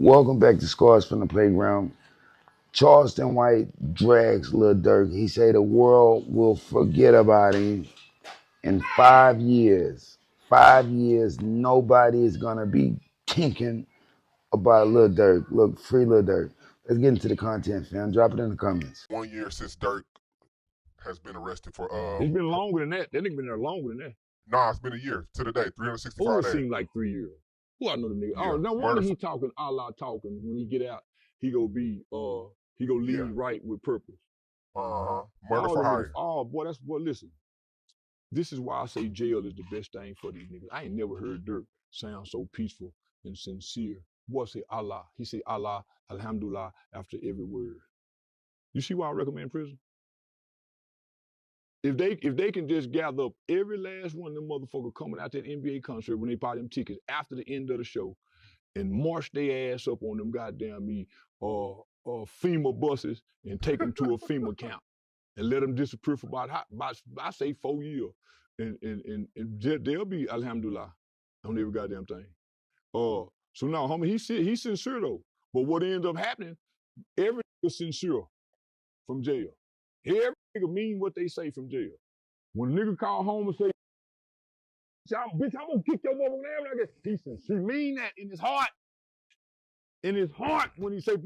Welcome back to Scars from the Playground. Charleston White drags Lil Durk. He say the world will forget about him in 5 years. 5 years, nobody is gonna be thinking about Lil Durk. Look, free Lil Durk. Let's get into the content, fam. Drop it in the comments. 1 year since Dirk has been arrested for It's been longer than that. That nigga been there longer than that. Nah, it's been a year to the day, Oh, 365 it days. seemed like 3 years. Who I know the nigga? Yeah, Oh, no wonder murder. he talking Allah talking. When he get out, he go be he go lead Yeah. right with purpose. Murder All for them niggas, hire. oh boy, that's what. Listen, this is why I say jail is the best thing for these niggas. I ain't never heard Dirk sound so peaceful and sincere. Boy say Allah. He say Allah, Alhamdulillah after every word. You see why I recommend prison? If they can just gather up every last one of them motherfuckers coming out that NBA concert when they buy them tickets after the end of the show and march their ass up on them goddamn FEMA buses and take them to a FEMA camp and let them disappear for about I say 4 years. And they'll be alhamdulillah on every goddamn thing. So now, homie, he's sincere though. But what ended up happening, every nigga sincere from jail. Every nigga mean what they say from jail. When a nigga call home and say, bitch, I'm gonna kick your motherfucking ass like that, he sincere mean that in his heart. In his heart, when he say,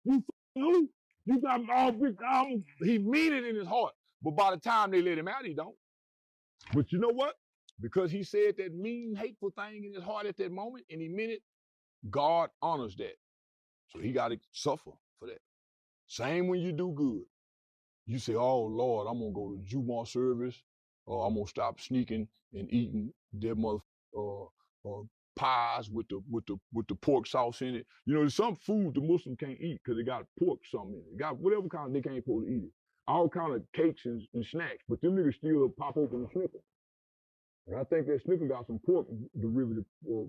you who? You got all big, he mean it in his heart. But by the time they let him out, he don't. But you know what? Because he said that mean, hateful thing in his heart at that moment, and he meant it, God honors that. So he got to suffer for that. Same when you do good. You say, oh, Lord, I'm going to go to Jumu'ah service, or I'm going to stop sneaking and eating their pies with the pork sauce in it. You know, there's some food the Muslim can't eat because it got pork something in it. It got whatever kind they can't supposed to eat it. All kind of cakes and snacks, but them niggas still pop open the snicker. And I think that snicker got some pork derivative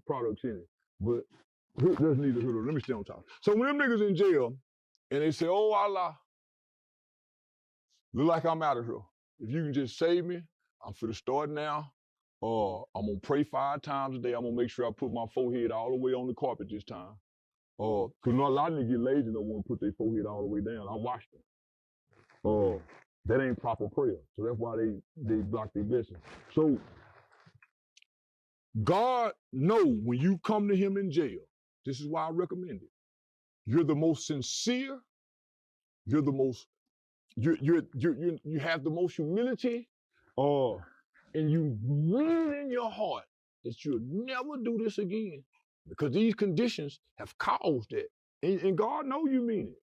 products in it. But there's neither here nor there. Let me stay on top. So when them niggas in jail and they say, oh Allah, look like I'm out of here. If you can just save me, I'm finna start now. I'm gonna pray 5 times a day. I'm gonna make sure I put my forehead all the way on the carpet this time. Cause not a lot of niggas get lazy and don't want to put their forehead all the way down. I watched them. That ain't proper prayer. So that's why they block their blessings. So God know when you come to him in jail, this is why I recommend it. You're the most sincere, you're the most you have the most humility, and you mean in your heart that you'll never do this again because these conditions have caused that. And God know you mean it.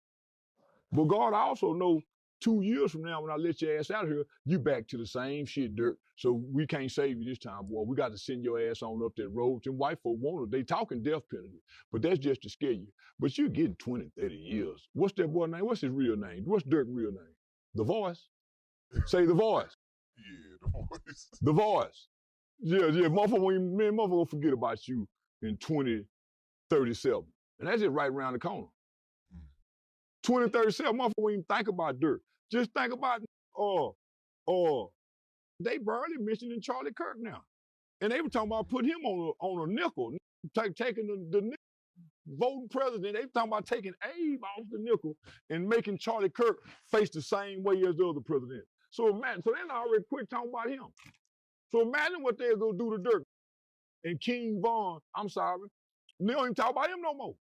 But God also know 2 years from now when I let your ass out of here, you back to the same shit, Dirk. So we can't save you this time, boy. We got to send your ass on up that road. Them white folk want it. They talking death penalty, but that's just to scare you. But you getting 20, 30 years. What's that boy name? What's his real name? What's Dirk's real name? The Voice? Say The Voice. Yeah, the voice. The Voice. Yeah, motherfucker will forget about you in 2037. And that's just right around the corner. 2037, motherfucker won't even think about Dirk. Just think about, they barely mentioning Charlie Kirk now. And they were talking about putting him on a nickel, taking the nickel, voting president. They were talking about taking Abe off the nickel and making Charlie Kirk face the same way as the other president. So imagine, so they already quit talking about him. So imagine what they're gonna do to Dirk and King Von. I'm sorry, they don't even talk about him no more.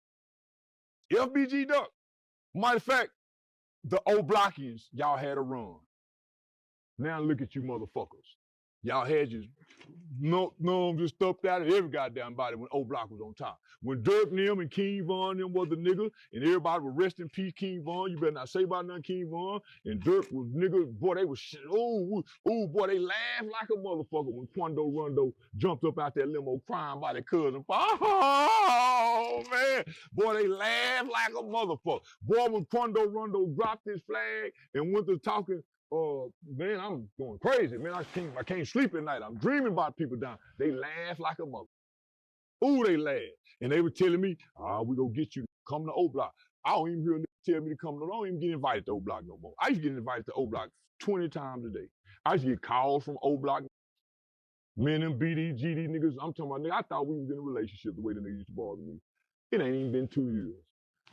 FBG Duck. Matter of fact, the old Blockians, y'all had a run. Now look at you motherfuckers. Y'all had just just stuffed out of every goddamn body when old Block was on top. When Dirk and them and King Von them was the nigga, and everybody would rest in peace, King Von. You better not say about nothing, King Von. And Dirk was nigga, boy, they was boy, they laughed like a motherfucker when Quando Rondo jumped up out that limo crying by their cousin. Oh man, boy, they laughed like a motherfucker. Boy, when Quando Rondo dropped his flag and went to talking. Man, I'm going crazy. Man, I can't sleep at night. I'm dreaming about people dying. They laugh like a mother. Ooh, they laugh. And they were telling me, we gonna get you to come to O Block. I don't even hear them tell me to come. I don't even get invited to O Block no more. I used to get invited to O Block 20 times a day. I used to get calls from O Block. Men and BD, GD niggas, I'm talking about, nigga, I thought we was in a relationship the way the niggas used to bother me. It ain't even been 2 years.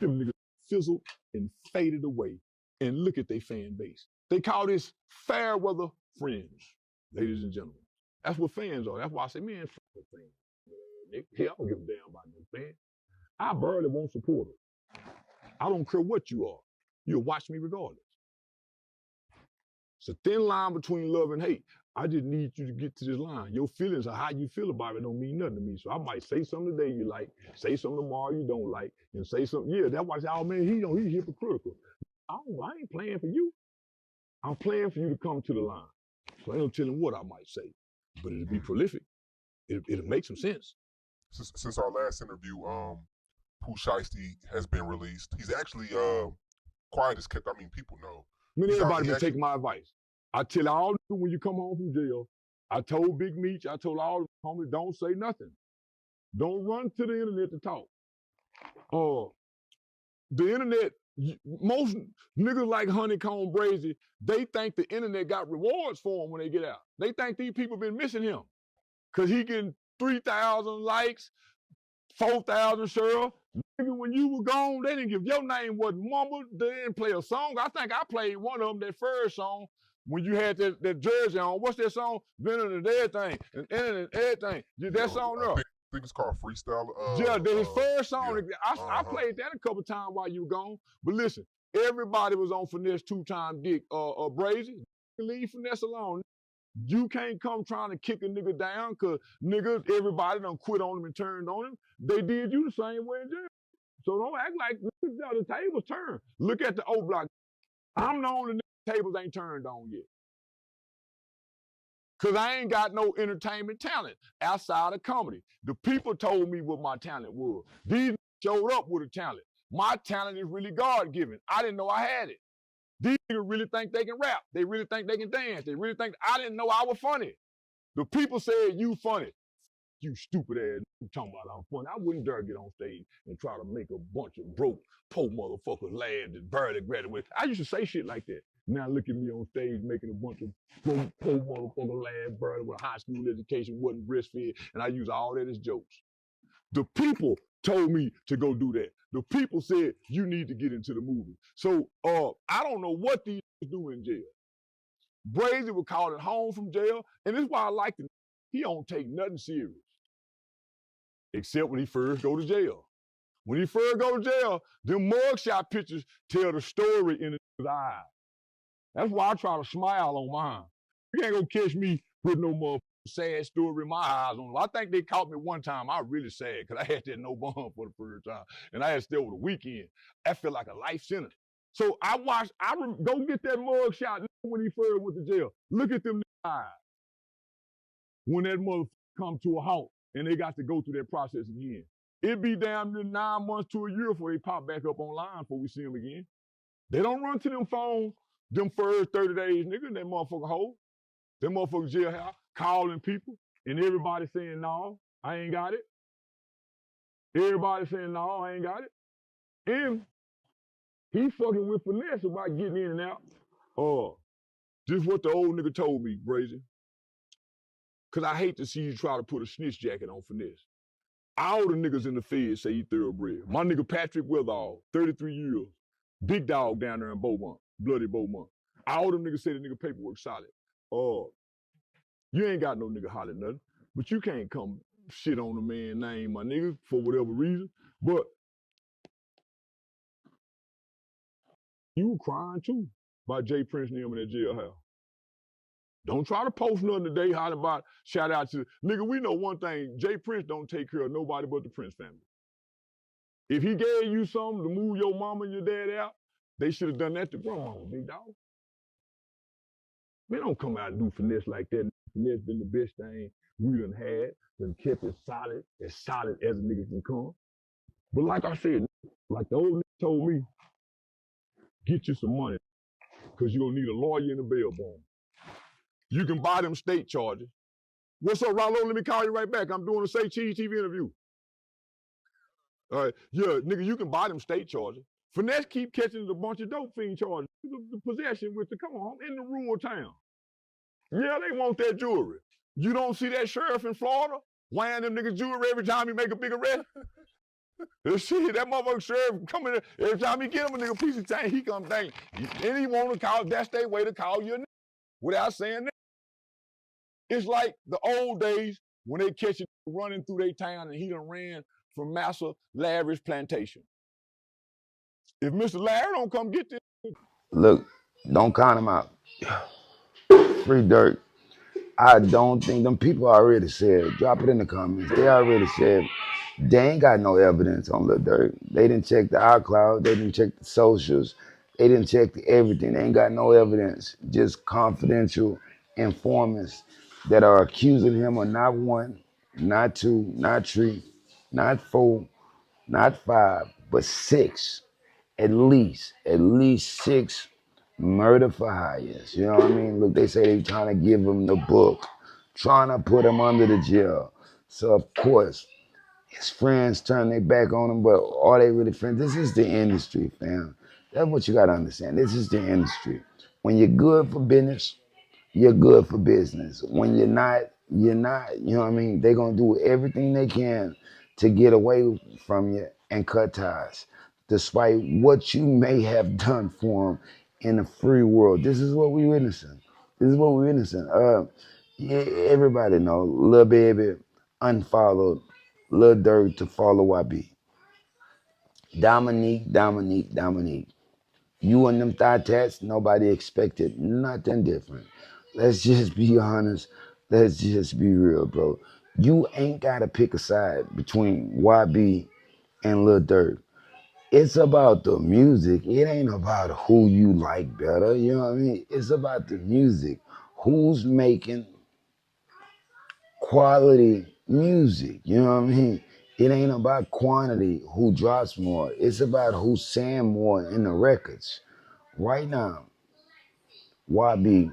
Them niggas fizzled and faded away. And look at their fan base. They call this fair weather fringe, ladies and gentlemen. That's what fans are. That's why I say, man, fuck the fans. Hell, I don't give a damn about no fans. I barely want supporters. I don't care what you are. You'll watch me regardless. It's a thin line between love and hate. I just need you to get to this line. Your feelings or how you feel about it don't mean nothing to me. So I might say something today you like, say something tomorrow you don't like, and say something, yeah, that's why I say, oh man, he's hypocritical. I ain't playing for you. I'm playing for you to come to the line. So I ain't telling what I might say, but it'll be prolific. It'll make some sense. Since our last interview, Pooh Shiesty has been released. He's actually quiet as kept. I mean, people know. Man, everybody been taking my advice. I tell all of you when you come home from jail, I told Big Meech, I told all the homies, don't say nothing. Don't run to the internet to talk. The internet, most niggas like Honeycomb Brazy, they think the internet got rewards for them when they get out. They think these people been missing him. Cause he getting 3,000 likes, 4,000 shares. Nigga, when you were gone, they didn't give your name wasn't mumbled. They didn't play a song. I think I played one of them, that first song, when you had that jersey on. What's that song? Venom and everything. And everything. That song there. I think it's called Freestyle. Yeah, his first song. Yeah. I played that a couple times while you were gone. But listen, everybody was on Finesse 2-time dick. Brazy, leave Finesse alone. You can't come trying to kick a nigga down because niggas, everybody done quit on him and turned on him. They did you the same way in jail. So don't act like the tables turn. Look at the O Block. I'm the only tables ain't turned on yet. Cause I ain't got no entertainment talent outside of comedy. The people told me what my talent was. These showed up with a talent. My talent is really God-given. I didn't know I had it. These niggas really think they can rap. They really think they can dance. They really think, I didn't know I was funny. The people said, you funny. You stupid ass, you talking about I'm funny. I wouldn't dare get on stage and try to make a bunch of broke, poor motherfuckers laugh that barely graduated. I used to say shit like that. Now look at me on stage making a bunch of broke, poor motherfuckers laugh, barely with a high school education, wasn't breastfed, and I use all that as jokes. The people told me to go do that. The people said, you need to get into the movie. So I don't know what these do in jail. Brazy would call it home from jail, and this is why I like him. He don't take nothing serious. Except when he first go to jail. When he first go to jail, them mugshot pictures tell the story in his eyes. That's why I try to smile on mine. You ain't gonna catch me with no more sad story in my eyes on them. I think they caught me one time. I was really sad because I had that no bond for the first time. And I had to stay over the weekend. That felt like a life sentence. So go get that mugshot when he first went to jail. Look at them eyes. When that motherfucker come to a halt and they got to go through that process again. It'd be damn near 9 months to a year before they pop back up online before we see them again. They don't run to them phones, them first 30 days, nigga, that motherfucker hole. That motherfucker jailhouse, calling people, and everybody saying, no, I ain't got it. Everybody saying, no, I ain't got it. And he fucking with Finesse about getting in and out. Just what the old nigga told me, Brazy. Cause I hate to see you try to put a snitch jacket on Finesse. All the niggas in the Fed say he thoroughbred. My nigga Patrick Withall, 33 years. Big dog down there in Beaumont, bloody Beaumont. All them niggas say the nigga paperwork solid. You ain't got no nigga holler nothing, but you can't come shit on the man's name, my nigga, for whatever reason. But you were crying too by Jay Prince and them in that jailhouse. Don't try to post nothing today hollering about shout out to, nigga, we know one thing, Jay Prince don't take care of nobody but the Prince family. If he gave you something to move your mama and your dad out, they should have done that to grandmama, big dog. Man, don't come out and do Finesse like that. Finesse been the best thing we done had, done kept it solid as a nigga can come. But like I said, like the old nigga told me, get you some money, because you're gonna need a lawyer and a bail bond. You can buy them state charges. What's up, Rollo? Let me call you right back. I'm doing a Say Cheese TV interview. All right, yeah, nigga, you can buy them state charges. Finesse keep catching a bunch of dope fiend charges. The possession with the, come on, I'm in the rural town. Yeah, they want that jewelry. You don't see that sheriff in Florida wearing them niggas jewelry every time he make a big arrest? This shit, that motherfucker sheriff coming in, every time he get him a nigga piece of change, he come dang. And he want to call, that's their way to call you a nigga without saying that. It's like the old days when they catch you running through their town and he done ran from Massa Larry's plantation. If Mr. Larry don't come get this. Look, don't count him out. Free Durk. I don't think them people already said, drop it in the comments. They already said they ain't got no evidence on Lil Durk. They didn't check the iCloud. They didn't check the socials. They didn't check everything. They ain't got no evidence. Just confidential informants that are accusing him of not one, not two, not three, not four, not five, but six. At least six murder for hires. You know what I mean? Look, they say they trying to give him the book, trying to put him under the jail. So of course, his friends turn their back on him, but are they really friends? This is the industry, fam. That's what you gotta understand. This is the industry. When you're good for business, you're good for business. When you're not, you're not. You know what I mean? They're gonna do everything they can to get away from you and cut ties, despite what you may have done for them in the free world. This is what we witnessing. This is what we witnessing. Yeah, everybody know, Lil Baby unfollowed Lil Durk to follow YB. Dominique. You and them thigh tats, nobody expected nothing different. Let's just be honest. Let's just be real, bro. You ain't gotta pick a side between YB and Lil Durk. It's about the music. It ain't about who you like better. You know what I mean? It's about the music. Who's making quality music? You know what I mean? It ain't about quantity, who drops more. It's about who's saying more in the records. Right now, YB,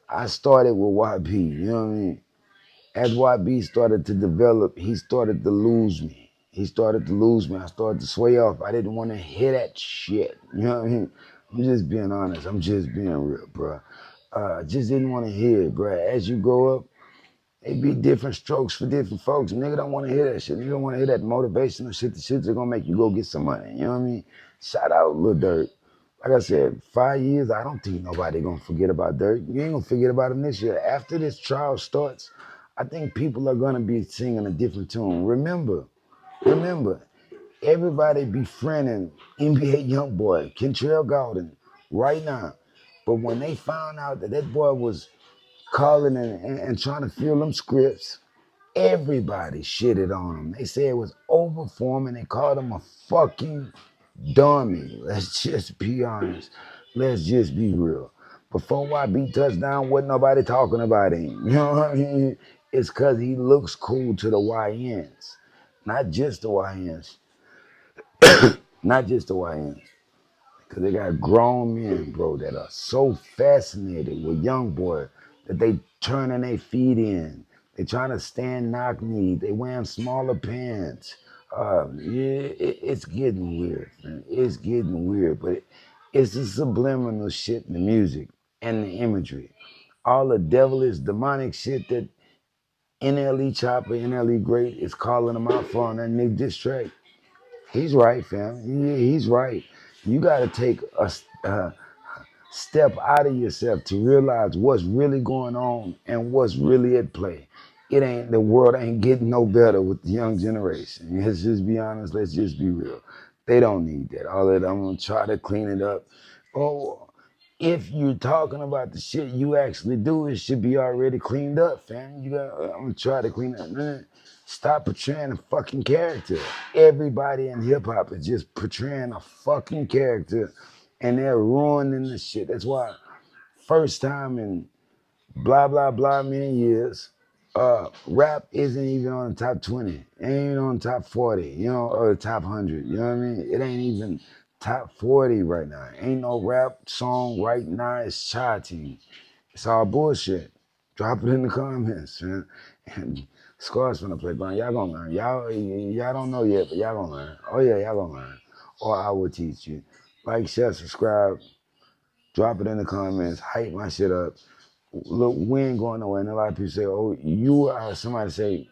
I started with YB, you know what I mean? As YB started to develop, he started to lose me. He started to lose me. I started to sway off. I didn't want to hear that shit. You know what I mean? I'm just being honest. I'm just being real, bro. Just didn't want to hear it, bro. As you grow up, it be different strokes for different folks. Nigga don't want to hear that shit. Nigga don't want to hear that motivational shit. The shit that's gonna make you go get some money. You know what I mean? Shout out Lil Durk. Like I said, 5 years, I don't think nobody gonna forget about Durk. You ain't gonna forget about him this year. After this trial starts, I think people are gonna be singing a different tune. Remember, everybody befriending NBA YoungBoy, Kentrell Gaulden, right now. But when they found out that that boy was calling and trying to fill them scripts, everybody shitted on him. They said it was overform and they called him a fucking dummy. Let's just be honest. Let's just be real. Before YB touchdown, wasn't nobody talking about him. You know what I mean? It's because he looks cool to the YNs. Not just the YNs. Not just the YNs. Because they got grown men, bro, that are so fascinated with young boy that they turning their feet in. They trying to stand knock knee. They wearing smaller pants. It's getting weird, man. It's getting weird, but it's the subliminal shit in the music and the imagery. All the devilish, demonic shit that NLE Chopper, NLE Great is calling them out for on that new diss track. He's right, fam. He's right. You got to take a step out of yourself to realize what's really going on and what's really at play. It ain't, the world ain't getting no better with the young generation. Let's just be honest. Let's just be real. They don't need that. All that, I'm gonna try to clean it up. Oh, if you're talking about the shit you actually do, it should be already cleaned up, fam. I'm gonna try to clean it up. Man, stop portraying a fucking character. Everybody in hip hop is just portraying a fucking character and they're ruining the shit. That's why first time in blah blah blah many years, rap isn't even on the top 20. It ain't even on the top 40, you know, or the top 100. You know what I mean? It ain't even top 40 right now. Ain't no rap song right now. It's charting. It's all bullshit. Drop it in the comments, man. And Scar's finna play, but y'all gonna learn. Y'all don't know yet, but y'all gonna learn. Oh yeah, y'all gonna learn. Or I will teach you. Like, share, subscribe, drop it in the comments, hype my shit up. Look, we ain't going nowhere. And a lot of people say, oh, you are somebody say,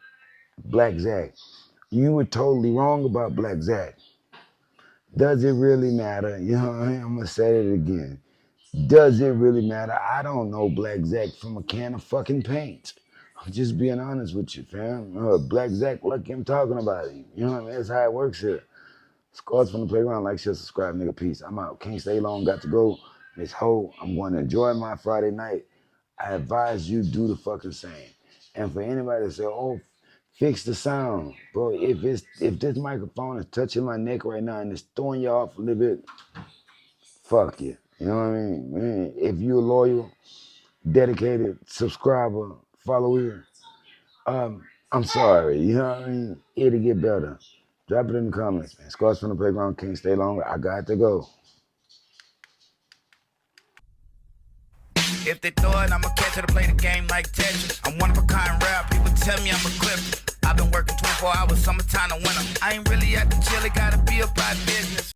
Black Zach. You were totally wrong about Black Zach. Does it really matter? You know what I mean? I'm gonna say it again. Does it really matter? I don't know Black Zach from a can of fucking paint. I'm just being honest with you, fam. Black Zach, lucky I'm talking about him. You know what I mean? That's how it works here. Scores from the playground. Like, share, subscribe, nigga. Peace. I'm out. Can't stay long. Got to go. This whole, I'm going to enjoy my Friday night. I advise you do the fucking same. And for anybody to say, oh, fix the sound, bro. If this microphone is touching my neck right now and it's throwing you off a little bit, fuck you. You know what I mean? Man, if you're loyal, dedicated subscriber, follower, I'm sorry. You know what I mean? It'll get better. Drop it in the comments, man. Scars from the playground. Can't stay longer. I got to go. If they throw it, I'ma catch it to play the game like Tetris. I'm one of a kind rap, people tell me I'm equipped. I've been working 24 hours, summertime to winter. I ain't really at the chill, it gotta be about business.